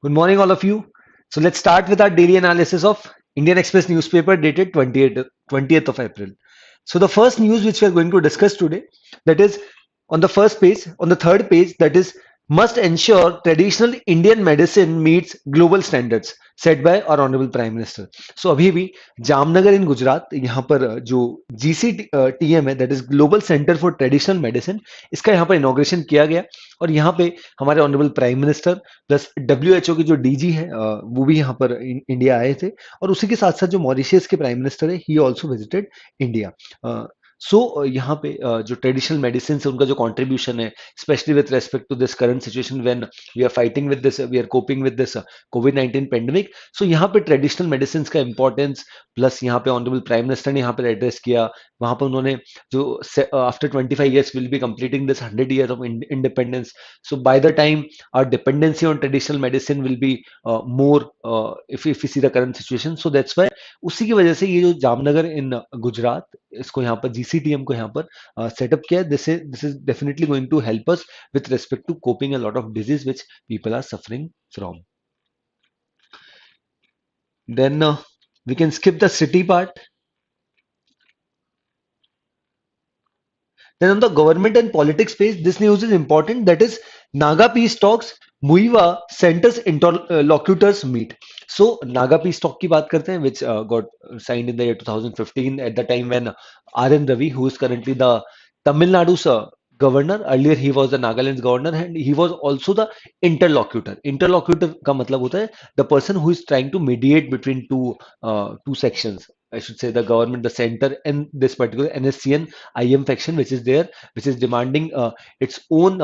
Good morning, all of you. So let's start with our daily analysis of Indian Express newspaper dated 20th of April. So the first news which we are going to discuss today, that is on the first page, on the third page, that is must ensure traditional Indian medicine meets global standards set by our honorable Prime Minister. So अभी भी जामनगर इन गुजरात यहाँ पर जो GCTM है, that is global centre for traditional medicine, इसका यहाँ पर inauguration किया गया और यहाँ पे हमारे honourable prime minister plus WHO की जो DG है वो भी यहाँ पर इंडिया आए थे और उसी के साथ साथ जो मॉरिशियस के प्राइम मिनिस्टर है ही ऑल्सो विजिटेड इंडिया. सो यहाँ पे जो ट्रेडिशनल मेडिसिन है उनका जो कंट्रीब्यूशन है, specially with respect to this current situation when we are fighting with this, we are coping with this कोविड-19 पेंडेमिक. सो यहाँ पे ट्रेडिशनल मेडिसिन का इंपॉर्टेंस प्लस यहाँ पे ऑनरेबल प्राइम मिनिस्टर ने यहाँ पे एड्रेस किया. वहां पर उन्होंने जो after 25 years will be completing this 100 years of independence. So by the time our dependency on traditional medicine will be more if we see the current situation. So that's why उसी की वजह से ये जो जामनगर इन गुजरात, इसको यहाँ पर GCTM को यहाँ पर सेटअप किया है. This is definitely going to help us with respect to coping a lot of disease which people are suffering from. Then we can skip the city part. Then on the government and politics page, this news is important. That is Naga peace talks, Muiva centers interlocutors meet. So Naga peace talk की बात करते हैं, which got signed in the year 2015 at the time when R.N. Ravi, who is currently the Tamil Nadu's governor, earlier he was the Nagaland's governor and he was also the interlocutor. Interlocutor का मतलब होता है the person who is trying to mediate between two sections. I should say the government, the center, and this particular NSCN IM faction, which is there, which is demanding its own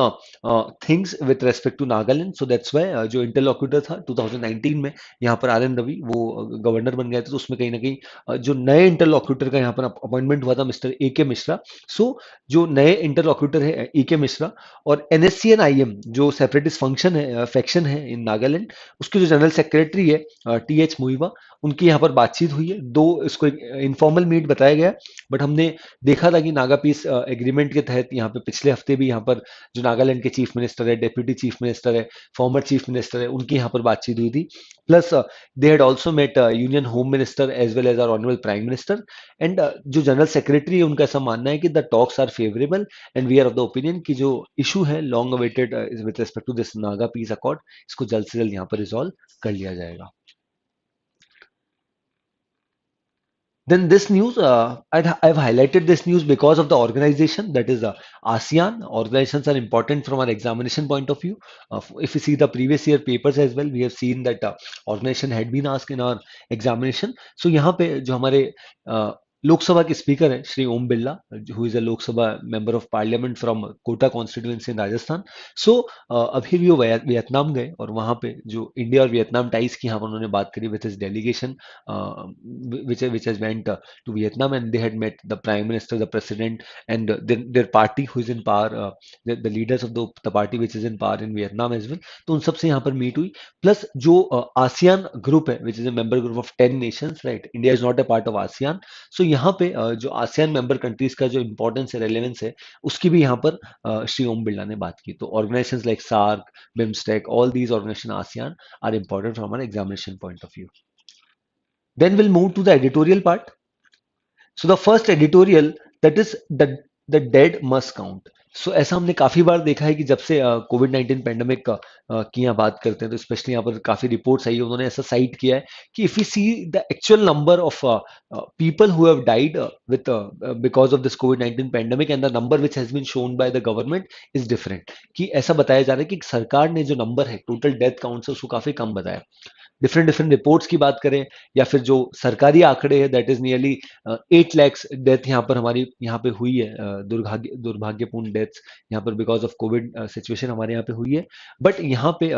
things with respect to Nagaland. So that's why जो interlocutor था 2019 में यहाँ पर R.N. Ravi वो governor बन गए थे. तो उसमें कहीं ना कहीं जो नए इंटरलॉक्यूटर का यहाँ पर अपॉइंटमेंट हुआ था मिस्टर A.K. मिश्रा. सो जो नए इंटरलॉक्यूटर है A.K. मिश्रा और NSCN IM जो सेपरेटिस्ट फंक्शन है, फैक्शन है इन नागालैंड, उसके जो जनरल सेक्रेटरी है TH मुइवा, उनकी यहाँ पर बातचीत हुई है. दो इसको इनफॉर्मल मीट बताया गया, बट हमने देखा था कि नागा पीस एग्रीमेंट के तहत यहाँ पे पिछले हफ्ते भी यहाँ पर जो नागालैंड के चीफ मिनिस्टर है, डेप्यूटी चीफ मिनिस्टर है, फॉर्मर चीफ मिनिस्टर है, उनकी यहाँ पर बातचीत हुई थी. Plus they had also met union home minister as well as our honourable prime minister. And जो जनरल सेक्रेटरी है उनका ऐसा मानना है कि the talks are favourable and we are of the opinion कि जो इशू है long awaited with respect to this Naga peace accord, इसको जल्द से जल्द यहाँ पर रिजॉल्व कर लिया जाएगा. Then this news, I've highlighted this news because of the organization, that is ASEAN. Organizations are important from our examination point of view. If we see the previous year papers as well, we have seen that organization had been asked in our examination. So यहाँ पे जो हमारे लोकसभा के speaker हैं Shri Om Birla, who is a Lok Sabha member of parliament from Kota constituency in Rajasthan. So अभी भी वो Vietnam गए और वहां पे जो इंडिया और वियतनाम टाइज की यहाँ पर उन्होंने बात करी with his delegation which has went to Vietnam, and they had met the prime minister, the president, and their party who is in power, the leaders of the party which is in power in Vietnam as well. तो उन सबसे यहाँ पर meet हुई. Plus जो ASEAN group है which is a member group of 10 nations, right? India is not a part of ASEAN. So यहाँ पे जो आसियान मेंबर कंट्रीज का जो इंपॉर्टेंस है, रेलेवेंस है, उसकी भी यहाँ पर श्री ओम बिरला ने बात की. तो organisations like SAARC, BIMSTEC, all these organisation ASEAN are important from our examination point of view. Then we'll move to the editorial part. So the first editorial, that is the dead must count. So ऐसा हमने काफी बार देखा है कि जब से कोविड-19 pandemic की यहाँ बात करते हैं तो स्पेशली यहाँ पर काफी रिपोर्ट्स आई है, उन्होंने ऐसा साइट किया है कि if you see the actual number of people who have died with because of this कोविड-19 pandemic and the number which has been shown by the government is different. कि ऐसा बताया जा रहा है कि सरकार ने जो नंबर है टोटल डेथ काउंट से उसको काफी कम बताया. डिफरेंट रिपोर्ट्स की बात करें या फिर जो सरकारी आंकड़े हैं, that is nearly 8 lakh death यहाँ पर हमारी यहाँ पे हुई है. दुर्भाग्यपूर्ण डेथ्स यहाँ पर बिकॉज ऑफ कोविड सिचुएशन हमारे यहाँ पे हुई है. बट यहाँ पे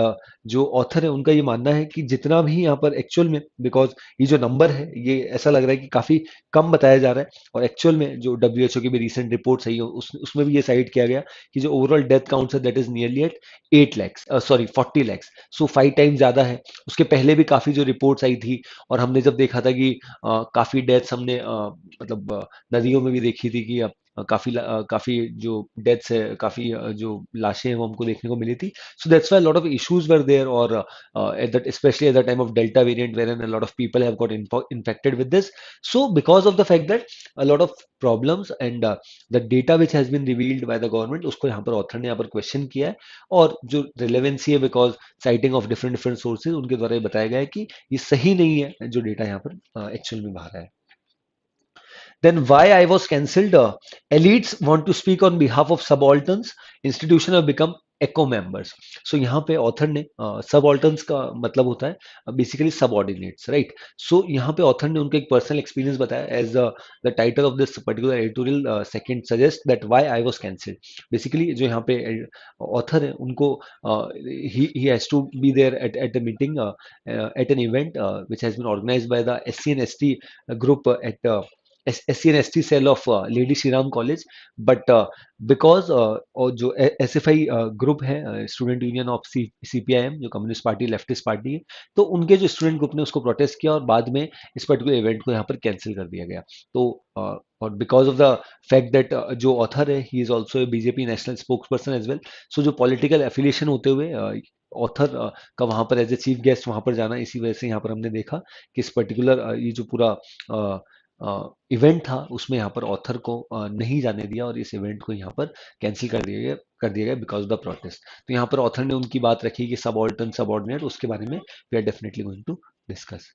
जो ऑथर है उनका ये मानना है कि जितना भी यहाँ पर एक्चुअल में, बिकॉज ये जो नंबर है ये ऐसा लग रहा है कि काफी कम बताया जा रहा है, और एक्चुअल में जो WHO की भी रिसेंट रिपोर्ट्स आई है उसमें भी ये साइड किया गया कि जो ओवरऑल डेथ काउंट है that is nearly at 8 lakh, sorry 40 lakh. So 5 times ज्यादा है. उसके पहले भी काफी जो रिपोर्ट्स आई थी और हमने जब देखा था कि काफी डेथ्स हमने मतलब नदियों में भी देखी थी कि काफी जो डेथ्स है, काफी जो लाशें हैं वो हमको देखने को मिली थी. So that's why a lot of issues were there, or at that, especially at the time of Delta variant, wherein a lot of people have got infected with this. So because of the fact that a lot of problems and the data which has been revealed by the government, उसको यहाँ पर author ने यहाँ पर question किया है, और जो रिलेवेंसी है because citing of different different sources, उनके द्वारा ये बताया गया है कि ये सही नहीं है जो डेटा यहाँ पर एक्चुअल में बाहर है. Then why I was cancelled? Elites want to speak on behalf of subalterns. Institution have become echo members. So यहाँ पे ऑथर ने subalterns का मतलब होता है बेसिकली subordinates, right? So यहाँ पे ऑथर ने उनका एक पर्सनल एक्सपीरियंस बताया as the title of this particular editorial second suggest that why I was cancelled. Basically जो यहाँ पे ऑथर है उनको he has to be there at a meeting at an event which has been organized by the SC&ST group at SC&ST cell of Lady Shriram College, but because और जो SFI group है student union of CPIM, जो communist party leftist party है, तो उनके जो student group ने उसको प्रोटेस्ट किया और बाद में इस पर्टिकुलर इवेंट को यहाँ पर कैंसिल कर दिया गया. तो और because of the fact that जो ऑथर है he is also a BJP national spokesperson as well. So जो पॉलिटिकल एफिलिएशन होते हुए ऑथर का वहां पर एज ए चीफ गेस्ट वहां पर जाना, इसी वजह से यहाँ पर हमने देखा कि इस पर्टिकुलर ये जो पूरा इवेंट था उसमें यहाँ पर ऑथर को नहीं जाने दिया और इस इवेंट को यहाँ पर कैंसिल कर दिया गया बिकॉज ऑफ द प्रोटेस्ट. तो यहाँ पर ऑथर ने उनकी बात रखी कि सबऑर्डिनेट सबऑर्डिनेट, उसके बारे में we are definitely going to discuss.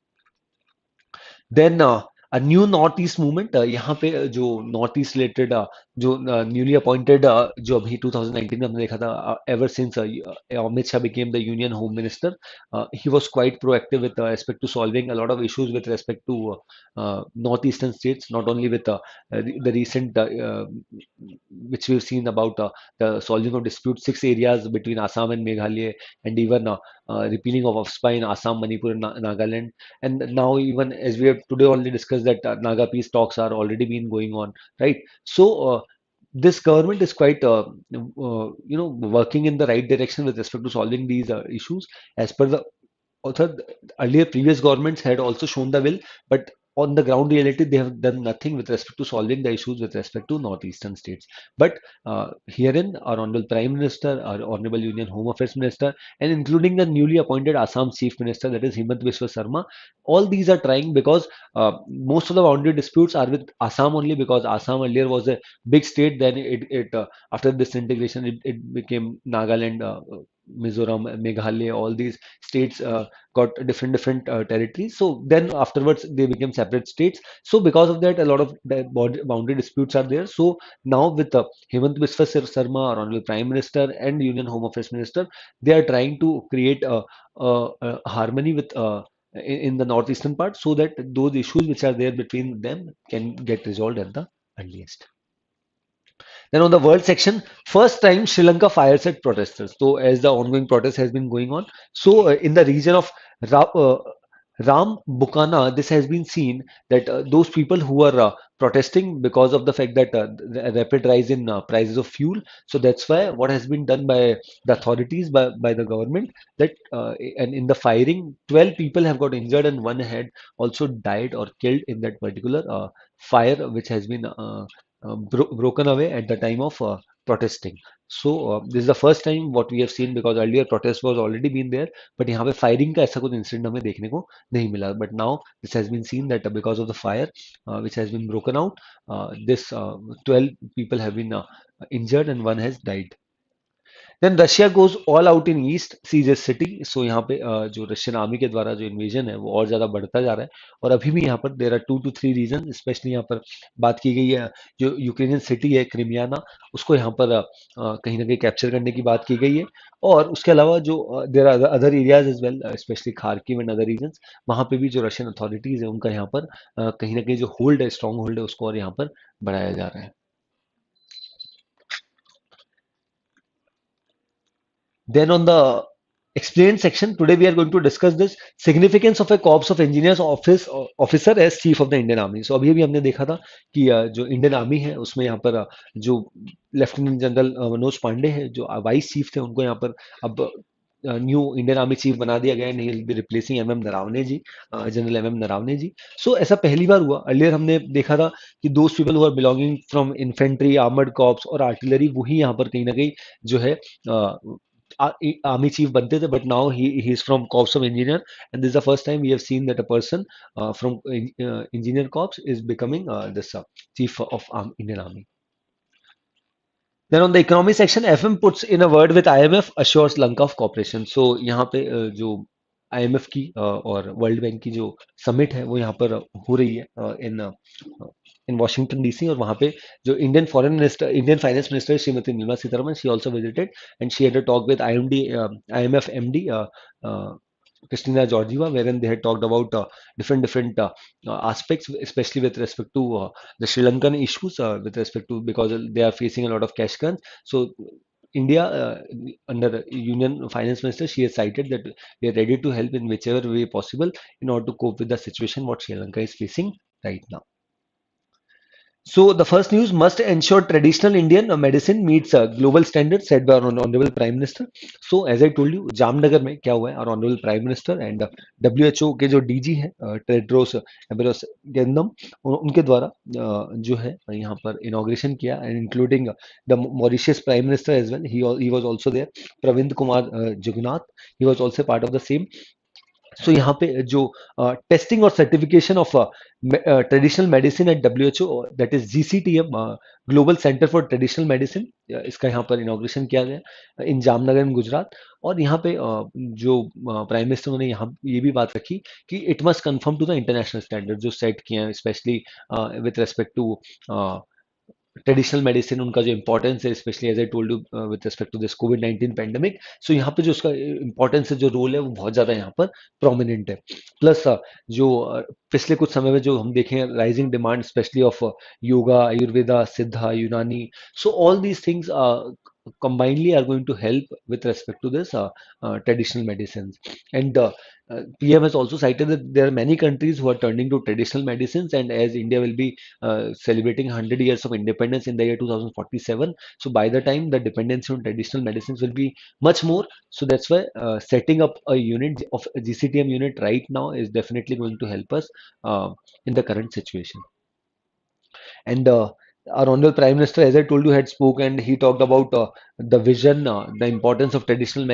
Then a new north east movement. यहाँ पे जो नॉर्थ ईस्ट रिलेटेड जो न्यूली अपॉइंटेड जो अभी 2019 में हमने देखा था, ever since Amit Shah became the union home minister, he was quite proactive with respect to solving a lot of issues with respect to North Eastern states, not only with the recent which we've seen about the solving of disputes, 6 areas between Assam and Meghalaya, and even repealing of AFSPA in Assam, Manipur, and Nagaland. And now, even as we have today only discussed that Naga peace talks are already been going on, right? So this government is quite, working in the right direction with respect to solving these issues. As per the author, earlier previous governments had also shown the will, but on the ground reality, they have done nothing with respect to solving the issues with respect to northeastern states. But herein, our honorable Prime Minister, our honorable Union Home Affairs Minister, and including the newly appointed Assam Chief Minister, that is Himant Biswa Sarma, all these are trying because most of the boundary disputes are with Assam only, because Assam earlier was a big state. Then after disintegration, it became Nagaland, Mizoram, Meghalaya, all these states got different territories. So then afterwards they became separate states. So because of that, a lot of boundary disputes are there. So now with Hemant Biswa Sarma, our honorable Prime Minister, and Union Home Affairs Minister, they are trying to create a harmony with in the northeastern part, so that those issues which are there between them can get resolved at the earliest. Then on the world section, first time Sri Lanka fires at protesters. So as the ongoing protest has been going on, so in the region of Ram Bukana, this has been seen that those people who are protesting because of the fact that the rapid rise in prices of fuel. So that's why what has been done by the authorities, by the government, that and in the firing, 12 people have got injured and one had also died or killed in that particular fire, which has been broken away at the time of protesting. So this is the first time what we have seen, because earlier protest was already been there, but यहाँ पे firing का ऐसा कुछ incident हमें देखने को नहीं मिला. But now this has been seen that because of the fire which has been broken out, this 12 people have been injured and one has died. Then Russia goes all out in east seizes city. So यहाँ पे जो Russian army के द्वारा जो invasion है वो और ज्यादा बढ़ता जा रहा है, और अभी भी यहाँ पर there are 2 to 3 region. Specially यहाँ पर बात की गई है जो यूक्रेनियन सिटी है क्रिमियाना, उसको यहाँ पर कहीं ना कहीं कैप्चर करने की बात की गई है. और उसके अलावा जो there are other areas as well, specially Kharkiv and other region, वहाँ पे भी जो रशियन अथॉरिटीज है उनका यहाँ पर कहीं ना कहीं जो होल्ड है, स्ट्रॉन्ग होल्ड है, उसको और यहाँ पर बढ़ाया जा रहा है. Then on the explained section, today we are going to discuss this significance of a corps of engineers officer as chief of the Indian Army. So अभी अभी हमने देखा था कि जो इंडियन आर्मी है उसमें यहाँ पर जो लेफ्टिनेंट जनरल मनोज पांडे है जो वाइस चीफ थे, उनको यहाँ पर अब न्यू इंडियन आर्मी चीफ बना दिया गया and he will be replacing MM Naravane ji, general MM Naravane ji. So ऐसा पहली बार हुआ. अर्लियर हमने देखा था कि those people who are belonging from infantry, armoured corps और आर्टिलरी, वही यहाँ पर कहीं ना कहीं जो है आर्मी चीफ बनते थे. But now he is from corps of engineer and this the first time we have seen that a person from engineer corps is becoming this chief of Indian Army. Then on the economy section, FM puts in a word with IMF assures Lanka of cooperation. So यहाँ पे जो IMF की और World Bank की जो summit है वो यहाँ पर हो रही है इन वॉशिंगटन डीसी. और वहाँ पे जो Indian foreign minister, Indian finance minister Shrimati Nirmala Sitharaman, she also visited and she had a talk with IMF MD Christina Georgieva, wherein they had talked about different aspects, especially with respect to the Sri Lankan issues, with respect to because they are facing a lot of cash crunch. So India, under the Union Finance Minister, she has cited that we are ready to help in whichever way possible in order to cope with the situation what Sri Lanka is facing right now. So the first news must ensure traditional Indian medicine meets global standards set by our honorable Prime Minister. So as I told you, Jamnagar में क्या हुआ है, our honorable Prime Minister and WHO के जो DG है Tedros एब्रोस गेंदम, उनके द्वारा जो है यहाँ पर इनॉग्रेशन किया and including the Mauritius prime minister as well, he was also there, Pravind Kumar Jugnauth, he was also part of the same. So यहाँ पे जो टेस्टिंग और certification of traditional medicine at WHO, that is GCTM, global centre for traditional medicine, इसका यहाँ पर inauguration किया गया इन जामनगर इन गुजरात. और यहाँ पे जो प्राइम मिनिस्टर ने यहाँ ये भी बात रखी कि it must confirm to the international standard जो सेट किए हैं, specially with respect to traditional medicine, उनका जो इंपॉर्टेंस है, specially as I told you with respect to this कोविड-19 पैंडेमिक. सो यहाँ पे जो उसका इंपॉर्टेंस है, जो रोल है, वो बहुत ज़्यादा यहाँ पर प्रोमिनेंट है. प्लस जो पिछले कुछ समय में जो हम देखें rising demand specially of yoga, Ayurveda, सिद्धा, यूनानी, so all these things combinedly are going to help with respect to this traditional medicines. And PM has also cited that there are many countries who are turning to traditional medicines, and as India will be celebrating 100 years of independence in the year 2047, so by the time the dependency on traditional medicines will be much more. So that's why setting up a unit of a GCTM unit right now is definitely going to help us in the current situation. And our honorable Prime Minister, as I told you, had spoke and he talked about the vision, the importance of traditional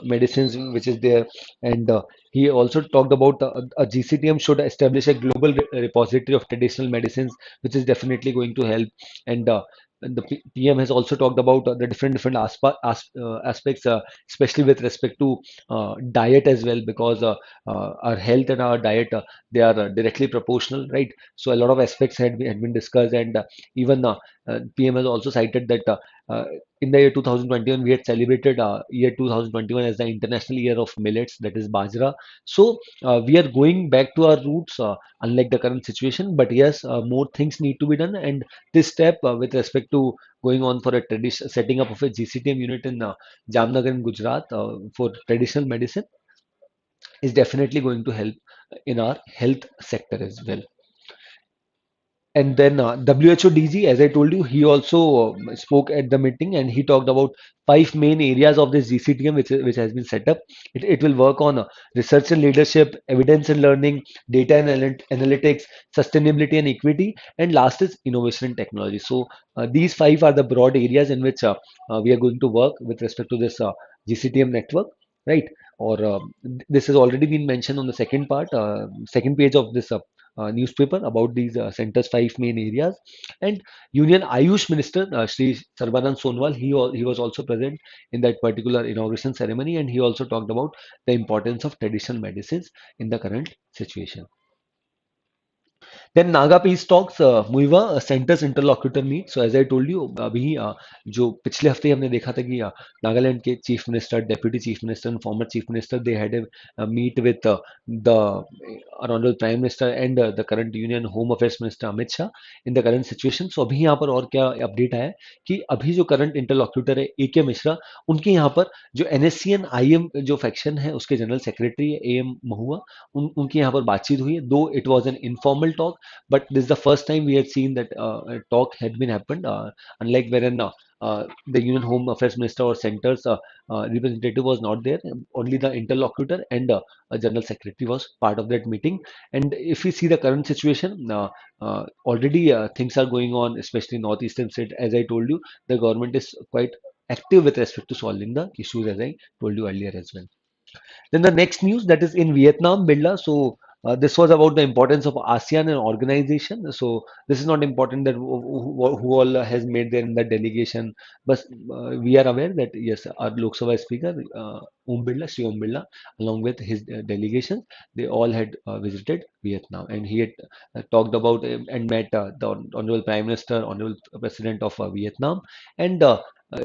medicines which is there. And he also talked about a GCTM should establish a global repository of traditional medicines, which is definitely going to help. And the PM has also talked about the different aspects, especially with respect to diet as well, because our health and our diet, they are directly proportional, right? So a lot of aspects had been discussed, and even PM has also cited that in the year 2021 we had celebrated year 2021 as the International Year of Millets, that is Bajra. So we are going back to our roots, unlike the current situation. But yes, more things need to be done, and this step with respect to going on for a tradition setting up of a GCTM unit in Jamnagar in Gujarat for traditional medicine is definitely going to help in our health sector as well. And then WHO DG, as I told you, he also spoke at the meeting and he talked about five main areas of this GCTM which has been set up. It will work on research and leadership, evidence and learning, data and analytics, sustainability and equity, and last is innovation and technology. So these five are the broad areas in which we are going to work with respect to this GCTM network, right? Or this has already been mentioned on the second part, second page of this newspaper about these centers' five main areas. And Union Ayush Minister Shri Sarbanand Sonwal, he was also present in that particular inauguration ceremony, and he also talked about the importance of traditional medicines in the current situation. Then Naga Peace Talks Muivah centre's interlocutor meet. So as I told you, अभी जो पिछले हफ्ते हमने देखा था कि नागालैंड के chief minister, deputy chief minister and farmer chief minister, they had a meet with the honorable prime minister and the current union home affairs minister Amit Shah in the current situation. So अभी यहाँ पर और क्या अपडेट आया है कि अभी जो करंट इंटरलॉक्यूटर है ए के मिश्रा, उनके यहाँ पर जो NSCN IM जो फैक्शन है उसके जनरल सेक्रेटरी है AM महुआ, उनकी यहाँ पर बातचीत हुई है. दो it was an informal talk, but this is the first time we had seen that a talk had been happened, unlike wherein the Union Home Affairs Minister or Center's representative was not there. Only the interlocutor and a General Secretary was part of that meeting. And if we see the current situation, already things are going on, especially in northeastern state. As I told you, the government is quite active with respect to solving the issues, as I told you earlier as well. Then the next news, that is in Vietnam, Birla. So this was about the importance of ASEAN and organization. So this is not important that who all has made there in the delegation, but we are aware that yes, our Lok Sabha Speaker Shri Om Birla, along with his delegation, they all had visited Vietnam, and he had talked about and met the Honorable Prime Minister, Honorable President of Vietnam, and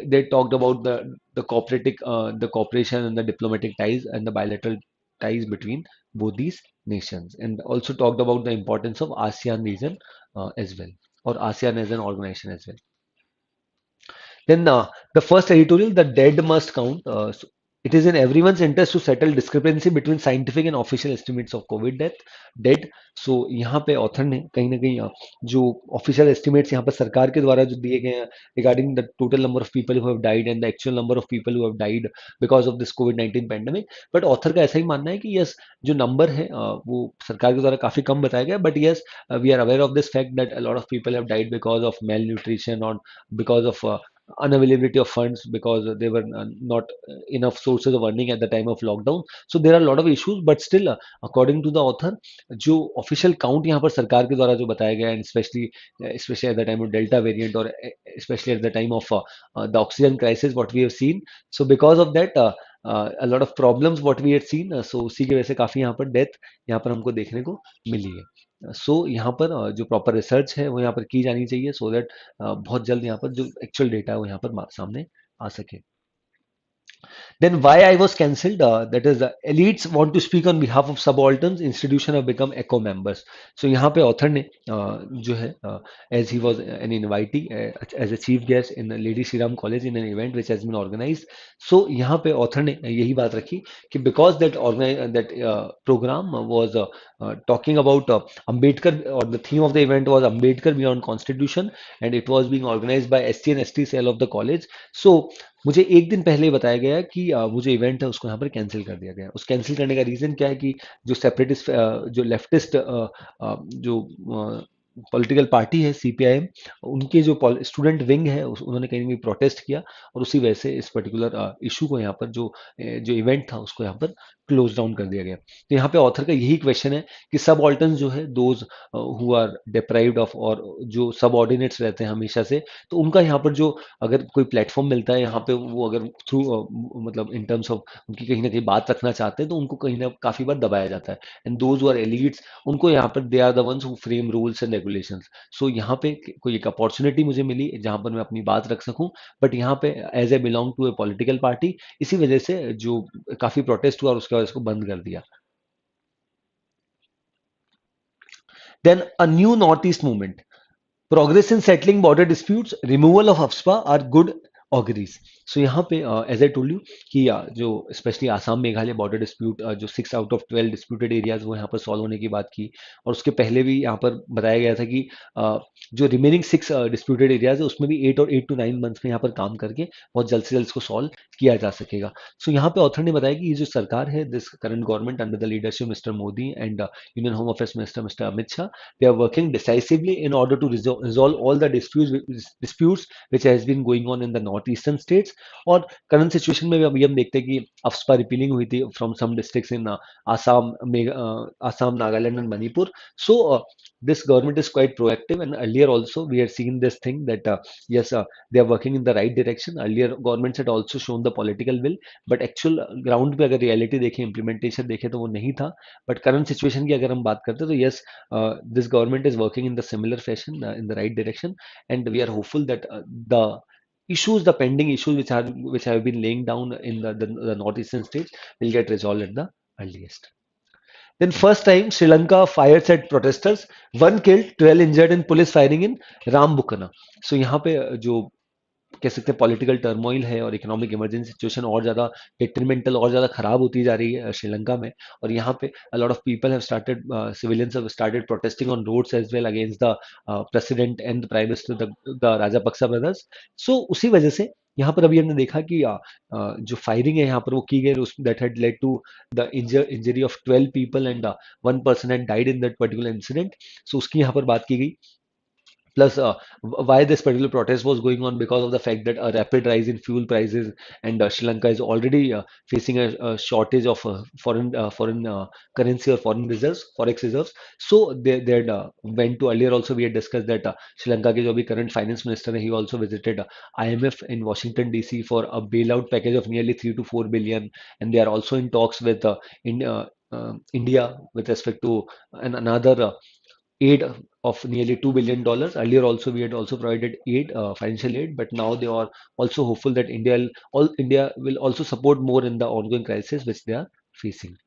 they talked about the cooperation and the diplomatic ties and the bilateral ties between both these nations, and also talked about the importance of ASEAN region as well, or ASEAN as an organization as well. Then the first editorial, the dead must count. It is in everyone's interest to settle discrepancy between scientific and official estimates of COVID dead. So यहाँ पे author ने कहीं ना कहीं जो official estimates यहाँ पर सरकार के द्वारा जो दिए गए हैं regarding the total number of people who have died and the actual number of people who have died because of this कोविड-19 पैंडेमिक, बट ऑथर का ऐसा ही मानना है कि यस, जो नंबर है वो सरकार के द्वारा काफी कम बताया गया, but yes, we are aware of this fact that a lot of people have died because of malnutrition और because of unavailability of funds, because there were not enough sources of earning at the time of lockdown. So there are a lot of issues, but still according to the author, जो official count यहाँ पर सरकार के द्वारा जो बताया गया, and especially at the time of Delta variant, or especially at the time of the oxygen crisis what we have seen, so because of that a lot of problems what we had seen, so उसी की वजह से काफी यहाँ पर death यहाँ पर हमको देखने को मिली है. सो यहाँ पर जो प्रॉपर रिसर्च है वो यहाँ पर की जानी चाहिए, सो दैट बहुत जल्द यहाँ पर जो एक्चुअल डेटा है वो यहाँ पर सामने आ सके. Then why I was cancelled? That is, elites want to speak on behalf of subalterns. Institution have become echo members. So यहाँ पे author ने जो है as he was an invitee as a chief guest in Lady Shri Ram College in an event which has been organized. So यहाँ पे author ने यही बात रखी कि because that program was talking about Ambedkar, or the theme of the event was Ambedkar beyond Constitution, and it was being organized by ST and ST cell of the college. So मुझे एक दिन पहले बताया गया कि वो जो event है उसको यहाँ पर कैंसिल कर दिया गया. उस कैंसिल करने का रीजन क्या है कि जो सेपरेटिस्ट जो लेफ्टिस्ट जो पॉलिटिकल पार्टी है सीपीआईएम, उनके जो स्टूडेंट विंग है उन्होंने कहीं ना कहीं प्रोटेस्ट किया, और उसी वजह से इस पर्टिकुलर इशू को यहाँ पर जो इवेंट था उसको यहाँ पर क्लोज डाउन कर दिया गया. तो यहाँ पे ऑथर का यही क्वेश्चन है कि सब ऑल्टर्न्स जो है, those who are deprived of, और जो सब ऑर्डिनेट्स रहते हैं हमेशा से, तो उनका यहाँ पर जो अगर कोई प्लेटफॉर्म मिलता है यहाँ पे, वो अगर थ्रू मतलब इन टर्म्स ऑफ उनकी कहीं ना कहीं बात रखना चाहते हैं, तो उनको कहीं ना काफी बार दबाया जाता है. And those who are elites, उनको यहाँ पर they are the ones who frame rules and regulations. So यहाँ पे कोई एक अपॉर्चुनिटी मुझे मिली जहाँ पर मैं अपनी बात रख सकूं, बट यहाँ पे as a belong to a political party, इसी वजह से जो काफी प्रोटेस्ट हुआ और उसके बाद इसको बंद कर दिया. Then a new north east movement, progress in settling border disputes, removal of AFSPA are good auguries. So यहाँ पे एज आई टोल्ड यू कि जो specially Assam Meghalaya border dispute, जो 6 आउट ऑफ 12 डिस्प्यूटेड एरियाज वो यहाँ पर सॉल्व होने की बात की, और उसके पहले भी यहाँ पर बताया गया था कि जो रिमेनिंग 6 डिस्प्यूटेड एरियाज है उसमें भी 8 to 9 मंथ्स में यहाँ पर काम करके बहुत जल्द से जल्द इसको सॉल्व किया जा सकेगा. सो यहाँ पे ऑथर ने बताया कि ये जो सरकार है, this current government under the leadership mister Modi and union home affairs minister mister Amit Shah, they are working decisively in order to resolve all the disputes which has been going on in the northeastern states. और current situation में भी अभी हम देखते हैं कि AFSPA repealing हुई थी from some districts in Assam, Assam, Nagaland and Manipur. So this government is quite proactive, and earlier also we had seen this thing that yes, they are working in the right direction. Earlier governments had also shown the political will, but actual ground पे अगर reality देखें, implementation देखें, तो वो नहीं था. but current situation की अगर हम बात करते हैं तो yes, this government is working in the similar fashion, in the right direction, and we are hopeful that the pending issues which have been laying down in the northeastern states will get resolved at the earliest. Then first time Sri Lanka fires at protesters, one killed, 12 injured in police firing in Rambukana. So यहाँ पे जो कह सकते हैं political turmoil है और economic emergency situation और ज़्यादा डिट्रीमेंटल और ज़्यादा खराब होती जा रही है श्रीलंका में। और यहाँ पे a lot of people have started, civilians have started protesting on roads as well against the president and the prime minister, the Rajapaksa brothers. So उसी वजह से यहाँ पर अभी हमने देखा कि जो फायरिंग है यहाँ पर वो की गई, that had led to the injury of 12 people and one person had died in that particular incident. So उसकी यहाँ पर बात की गई। Plus, why this particular protest was going on, because of the fact that a rapid rise in fuel prices, and Sri Lanka is already facing a shortage of foreign currency or foreign reserves, forex reserves. So they had went to, earlier also we had discussed that Sri Lanka के जो अभी current finance minister है, he also visited IMF in Washington DC for a bailout package of nearly 3 to 4 billion, and they are also in talks with India with respect to another aid of nearly $2 billion. Earlier also we had also provided aid, financial aid, but now they are also hopeful that India will also support more in the ongoing crisis which they are facing.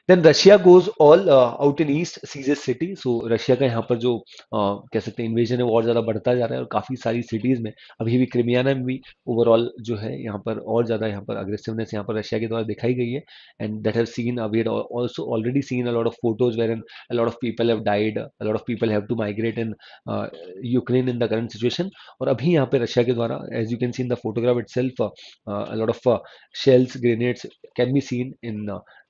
Then Russia goes all out in east seizes city. So Russia का यहाँ पर जो कह सकते हैं invasion है वो और ज़्यादा बढ़ता जा रहा है, और काफ़ी सारी सिटीज़ में अभी भी क्रिमियाना में भी ओवरऑल जो है यहाँ पर और ज़्यादा यहाँ पर अग्रेसिवनेस यहाँ पर रशिया के द्वारा दिखाई गई है। And that have seen, we had also already seen a lot of photos where an a lot of people have died, a lot of people have to migrate in Ukraine in the current situation. और अभी यहाँ पे Russia के द्वारा, as you can see in the photograph itself, a lot of shells, grenades can be seen in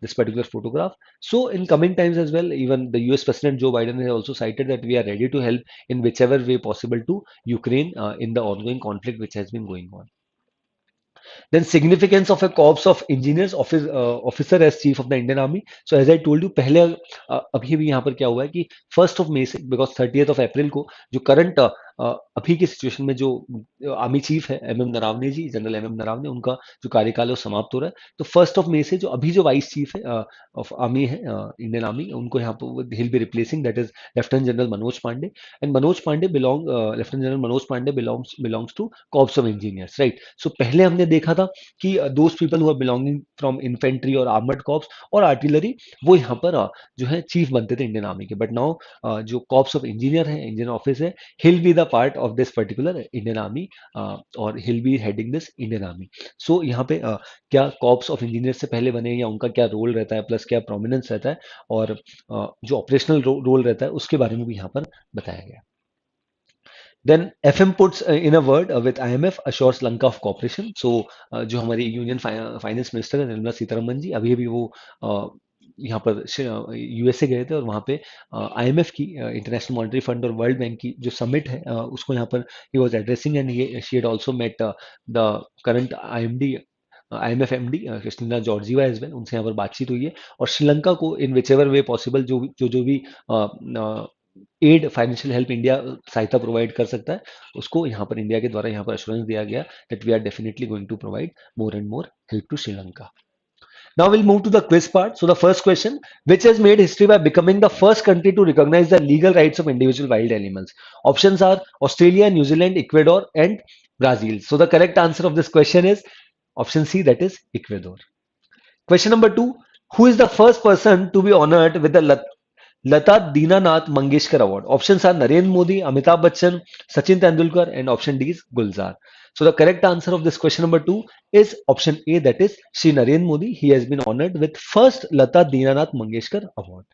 this particular photograph. So in coming times as well, even the US President Joe Biden has also cited that we are ready to help in whichever way possible to Ukraine in the ongoing conflict which has been going on. Then significance of a corps of engineers officer as chief of the Indian Army. So as I told you पहले अभी भी यहाँ पर क्या हुआ है कि 1 मई से, बिकॉज 30 अप्रैल को जो करंट अभी की सिचुएशन में जो आर्मी चीफ है M M Naravane ji, general M M Naravane, उनका जो कार्यकाल है वो समाप्त हो रहा है। तो 1 मई से जो अभी जो वाइस चीफ है ऑफ आर्मी है, इंडियन आर्मी, उनको यहाँ पर he'll be replacing, that is lieutenant general Manoj Pande. And Manoj Pande lieutenant general Manoj Pande belongs to corps of engineers, right. So पहले हमने देखा था कि those people who are belonging from infantry और आर्मर्ड कॉर्प्स और आर्टिलरी, वो यहाँ पर जो है चीफ बनते थे इंडियन आर्मी के। बट नाउ जो कॉर्प्स ऑफ इंजीनियर है, इंजीनियर ऑफिस है, he'll be the part of this particular Indian army, और he'll be heading this Indian army. So यहाँ पे क्या कॉर्प्स ऑफ इंजीनियर से पहले बने या उनका क्या रोल रहता है, प्लस क्या प्रोमिनेंस रहता है, और जो ऑपरेशनल रोल रहता है उसके बारे में भी यहाँ पर बताया गया। Then FM puts in a word with IMF assures Lanka of cooperation. So जो हमारी यूनियन फाइनेंस मिनिस्टर है निर्मला सीतारमन जी, अभी अभी वो यहाँ पर यूएसए गए थे, और वहाँ पे आईएमएफ की, इंटरनेशनल मॉनेटरी फंड और वर्ल्ड बैंक की जो समिट है उसको यहाँ पर ही was addressing, and she had also met the current IMF MD Kristalina Georgieva as well. उनसे यहाँ पर बातचीत हुई है, और श्रीलंका को इन विच एवर वे पॉसिबल जो भी एड, फाइनेंशियल हेल्प इंडिया सहायता प्रोवाइड कर सकता है, उसको यहाँ पर इंडिया के द्वारा यहाँ पर एश्योरेंस दिया गया that we are definitely going to provide more and more help to Sri Lanka. Now we'll move to the quiz part. So the first question, which has made history by becoming the first country to recognize the legal rights of individual wild animals? Options are Australia, New Zealand, Ecuador, and Brazil. So the correct answer of this question is option C, that is Ecuador. Question number 2, who is the first person to be honored with the Lata Dinanath Mangeshkar Award? Options are Narendra Modi, Amitabh Bachchan, Sachin Tendulkar, and option D is Gulzar. So the correct answer of this question number 2 is option A, that is Shri Narendra Modi. He has been honored with first Lata Dinanath Mangeshkar Award.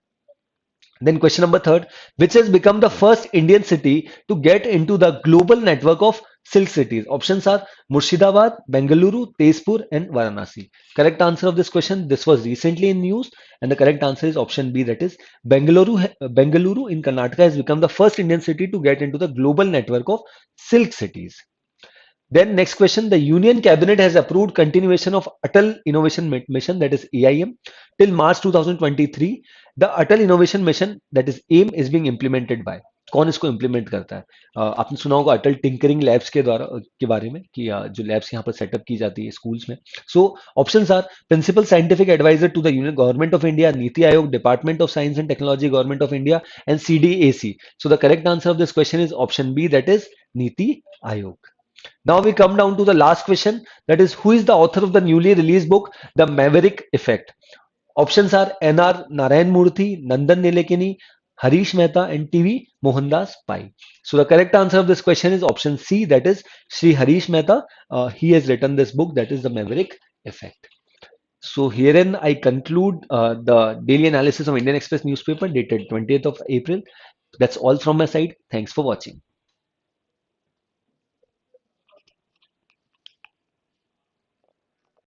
Then question number 3, which has become the first Indian city to get into the global network of silk cities? Options are Murshidabad, Bengaluru, Tezpur, and Varanasi. Correct answer of this question, this was recently in news, and the correct answer is option B, that is Bengaluru. Bengaluru in Karnataka has become the first Indian city to get into the global network of silk cities. Then next question, the Union Cabinet has approved continuation of Atal Innovation Mission, that is AIM, till March 2023. The Atal Innovation Mission, that is AIM, is being implemented by. कौन इसको implement करता है? आपने सुना होगा अटल tinkering labs के बारे में कि जो लैब्स यहाँ पर सेटअप की जाती है स्कूल्स में. So options are principal scientific adviser to the union government of India, NITI Aayog, department of science and technology, government of India, and CDAC. So the correct answer of this question is option B, that is NITI Aayog. Now we come down to the last question, that is who is the author of the newly released book The Maverick Effect? Options are NR Narayan Murthy, Nandan Nilekani, Harish Mehta, and TV Mohandas Pai. So the correct answer of this question is option C, that is Sri Harish Mehta. He has written this book, that is The Maverick Effect. So herein I conclude the daily analysis of Indian Express newspaper dated 20th of April. That's all from my side. Thanks for watching.